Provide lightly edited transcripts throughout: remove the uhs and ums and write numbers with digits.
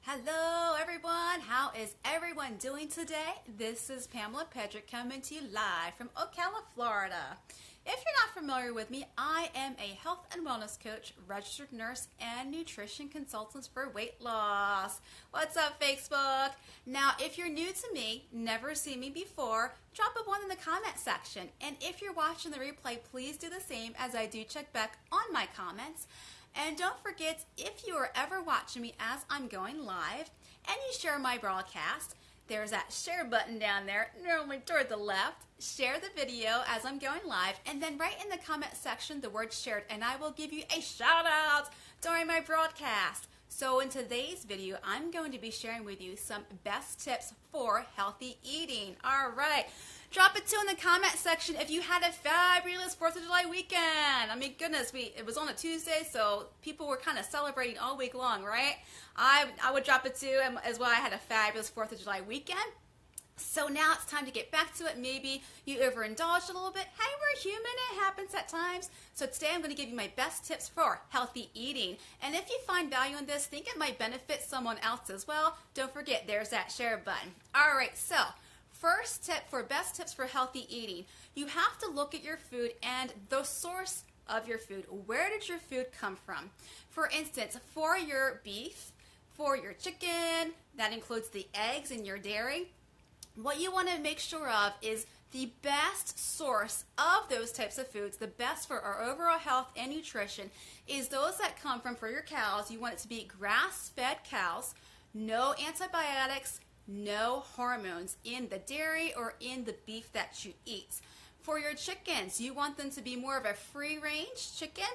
Hello everyone, how is everyone doing today? This is Pamela Pedrick coming to you live from Ocala, Florida. If you're not familiar with me, I am a health and wellness coach, registered nurse, and nutrition consultant for weight loss. What's up, Facebook? Now, if you're new to me, never seen me before, drop a 1 in the comment section. And if you're watching the replay, please do the same, as I do check back on my comments. And don't forget, if you are ever watching me as I'm going live and you share my broadcast, there's that share button down there, normally toward the left. Share the video as I'm going live, and then write in the comment section the word shared, and I will give you a shout out during my broadcast. So in today's video, I'm going to be sharing with you some best tips for healthy eating. All right. Drop a 2 in the comment section if you had a fabulous 4th of July weekend. I mean, goodness, it was on a Tuesday, so people were kind of celebrating all week long, right? I would drop a 2 as well. I had a fabulous 4th of July weekend. So now it's time to get back to it. Maybe you overindulged a little bit. Hey, we're human. It happens at times. So today I'm going to give you my best tips for healthy eating. And if you find value in this, think it might benefit someone else as well, don't forget there's that share button. All right, so first tip for best tips for healthy eating. You have to look at your food and the source of your food. Where did your food come from? For instance, for your beef, for your chicken, that includes the eggs and your dairy, what you want to make sure of is the best source of those types of foods, the best for our overall health and nutrition, is those that come from, for your cows, you want it to be grass-fed cows, no antibiotics, no hormones in the dairy or in the beef that you eat. For your chickens, you want them to be more of a free-range chicken.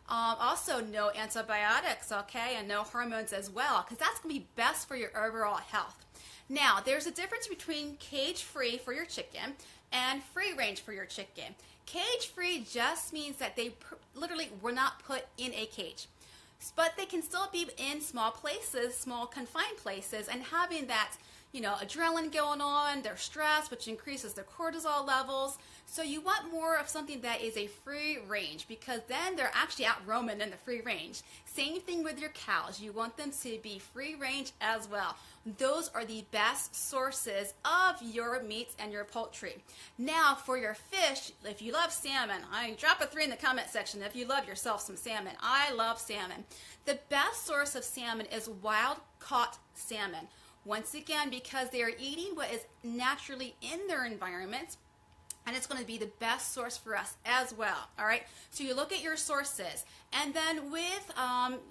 Also, no antibiotics, okay, and no hormones as well, because that's going to be best for your overall health. Now, there's a difference between cage-free for your chicken and free-range for your chicken. Cage-free just means that they literally were not put in a cage, but they can still be in small places, small confined places, and having that, adrenaline going on, their stress, which increases their cortisol levels. So you want more of something that is a free range, because then they're actually out roaming in the free range. Same thing with your cows. You want them to be free range as well. Those are the best sources of your meats and your poultry. Now for your fish, if you love salmon, drop a 3 in the comment section if you love yourself some salmon. I love salmon. The best source of salmon is wild caught salmon. Once again, because they are eating what is naturally in their environment, and it's going to be the best source for us as well. All right, so you look at your sources, and then with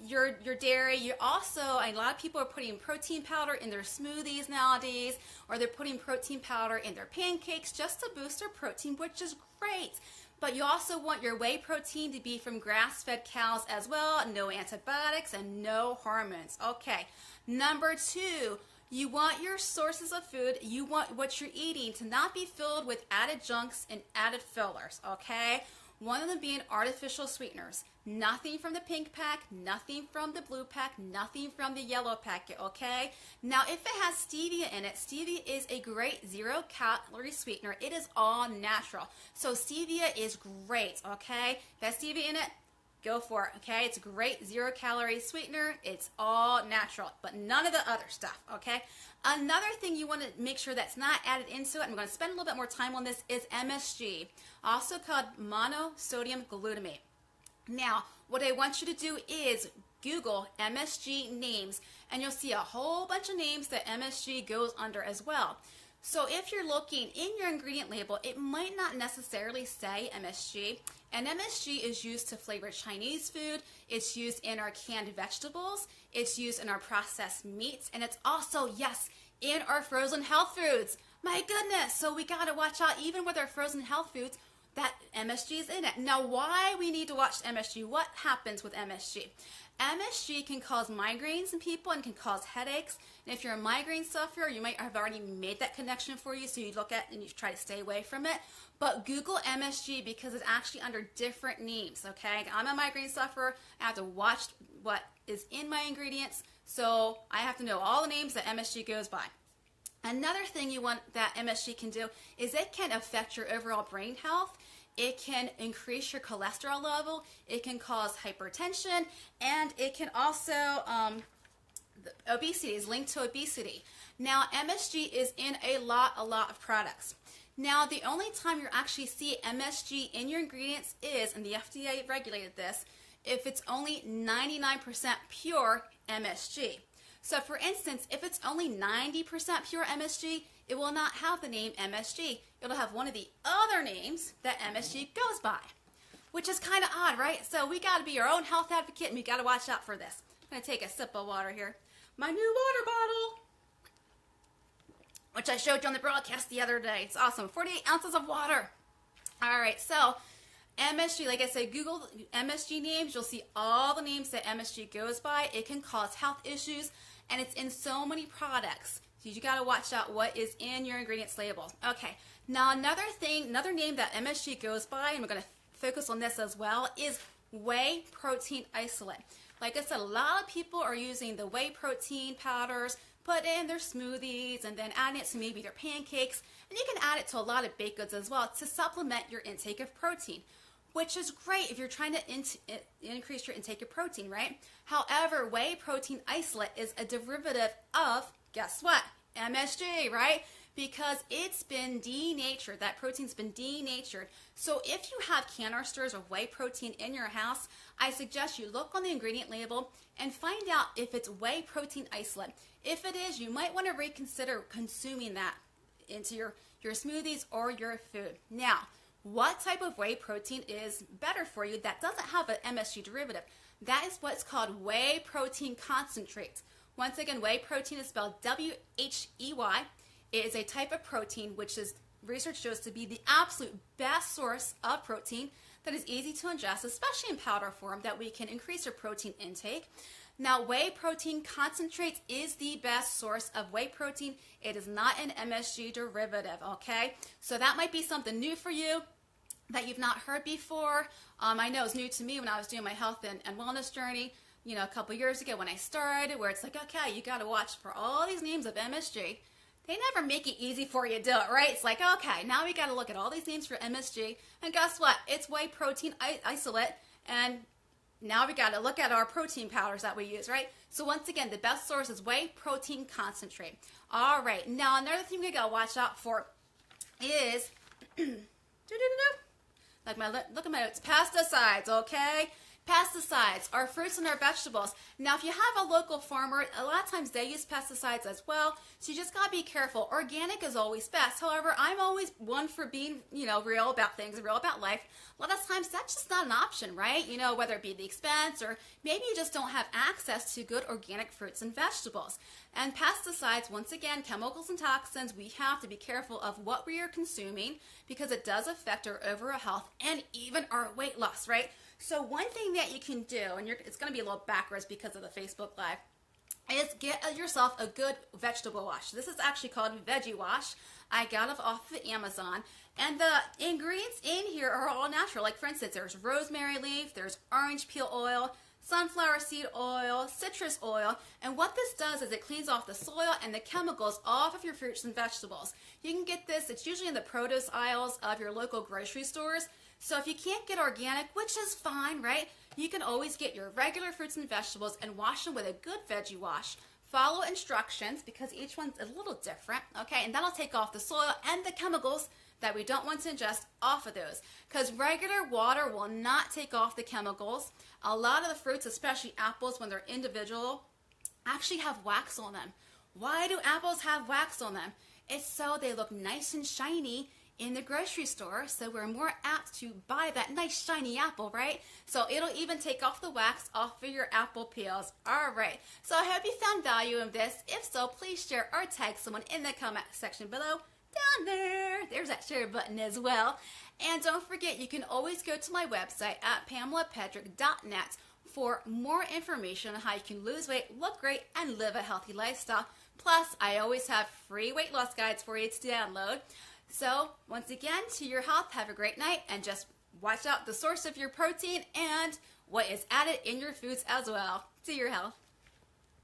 your dairy, you also, a lot of people are putting protein powder in their smoothies nowadays, or they're putting protein powder in their pancakes just to boost their protein, which is great. But you also want your whey protein to be from grass-fed cows as well, no antibiotics and no hormones. Okay, number 2. You want your sources of food, you want what you're eating to not be filled with added junks and added fillers, okay? One of them being artificial sweeteners. Nothing from the pink pack, nothing from the blue pack, nothing from the yellow packet, okay? Now, if it has stevia in it, stevia is a great 0-calorie sweetener. It is all natural. So stevia is great, okay? If it has stevia in it, go for it, okay? It's a great 0-calorie sweetener. It's all natural, but none of the other stuff, okay? Another thing you want to make sure that's not added into it, I'm going to spend a little bit more time on this, is MSG, also called monosodium glutamate. Now, what I want you to do is Google MSG names, and you'll see a whole bunch of names that MSG goes under as well. So if you're looking in your ingredient label, it might not necessarily say MSG, and MSG is used to flavor Chinese food, it's used in our canned vegetables, it's used in our processed meats, and it's also, yes, in our frozen health foods. My goodness, so we gotta watch out even with our frozen health foods that MSG is in it. Now, why we need to watch MSG? What happens with MSG? MSG can cause migraines in people and can cause headaches. And if you're a migraine sufferer, you might have already made that connection for you, so you look at and you try to stay away from it. But Google MSG because it's actually under different names, okay? I'm a migraine sufferer. I have to watch what is in my ingredients, so I have to know all the names that MSG goes by. Another thing you want that MSG can do is it can affect your overall brain health. It can increase your cholesterol level, it can cause hypertension, and it can also obesity is linked to obesity. Now, MSG is in a lot of products. Now, the only time you actually see MSG in your ingredients is, and the FDA regulated this, if it's only 99% pure MSG. So, for instance, if it's only 90% pure MSG, it will not have the name MSG. It'll have one of the other names that MSG goes by, which is kind of odd, right? So we got to be our own health advocate, and we got to watch out for this. I'm going to take a sip of water here. My new water bottle, which I showed you on the broadcast the other day. It's awesome. 48 ounces of water. All right, so MSG, like I said, Google MSG names. You'll see all the names that MSG goes by. It can cause health issues, and it's in so many products. So you got to watch out what is in your ingredients label. Okay, now another name that MSG goes by, and we're going to focus on this as well, is whey protein isolate. Like I said, a lot of people are using the whey protein powders, put it in their smoothies, and then adding it to maybe their pancakes. And you can add it to a lot of baked goods as well to supplement your intake of protein, which is great if you're trying to increase your intake of protein, right? However, whey protein isolate is a derivative of, guess what? MSG, right? Because it's been denatured. That protein's been denatured. So if you have canisters of whey protein in your house, I suggest you look on the ingredient label and find out if it's whey protein isolate. If it is, you might want to reconsider consuming that into your smoothies or your food. Now, what type of whey protein is better for you that doesn't have an MSG derivative? That is what's called whey protein concentrate. Once again, whey protein is spelled W-H-E-Y. It is a type of protein which is research shows to be the absolute best source of protein that is easy to ingest, especially in powder form, that we can increase your protein intake. Now, whey protein concentrate is the best source of whey protein. It is not an MSG derivative, okay? So that might be something new for you that you've not heard before. I know it's new to me when I was doing my health and wellness journey, a couple years ago when I started, where it's like, okay, you got to watch for all these names of MSG. They never make it easy for you to do it, right? It's like, okay, now we got to look at all these names for MSG, and guess what? It's whey protein isolate, and now we got to look at our protein powders that we use, right? So once again, the best source is whey protein concentrate. All right, now another thing we got to watch out for is, look at my notes, pesticides, okay? Pesticides, our fruits and our vegetables. Now, if you have a local farmer, a lot of times they use pesticides as well, so you just got to be careful. Organic is always best. However, I'm always one for being, real about things, real about life. A lot of times that's just not an option, right? Whether it be the expense or maybe you just don't have access to good organic fruits and vegetables. And pesticides, once again, chemicals and toxins, we have to be careful of what we are consuming because it does affect our overall health and even our weight loss, right? So one thing that you can do, and it's going to be a little backwards because of the Facebook Live, is get yourself a good vegetable wash. This is actually called Veggie Wash. I got it off of Amazon. And the ingredients in here are all natural. Like, for instance, there's rosemary leaf, there's orange peel oil, sunflower seed oil, citrus oil, and what this does is it cleans off the soil and the chemicals off of your fruits and vegetables. You can get this, it's usually in the produce aisles of your local grocery stores. So if you can't get organic, which is fine, right? You can always get your regular fruits and vegetables and wash them with a good veggie wash. Follow instructions because each one's a little different, okay? And that'll take off the soil and the chemicals that we don't want to ingest off of those, because regular water will not take off the chemicals. A lot of the fruits, especially apples, when they're individual, actually have wax on them. Why do apples have wax on them? It's so they look nice and shiny in the grocery store, so we're more apt to buy that nice shiny apple, right? So it'll even take off the wax off of your apple peels. All right, so I hope you found value in this. If so, please share or tag someone in the comment section below. Down there's that share button as well. And don't forget, you can always go to my website at PamelaPedrick.net for more information on how you can lose weight, look great, and live a healthy lifestyle. Plus, I always have free weight loss guides for you to download. So, once again, to your health, have a great night, and just watch out the source of your protein and what is added in your foods as well. To your health.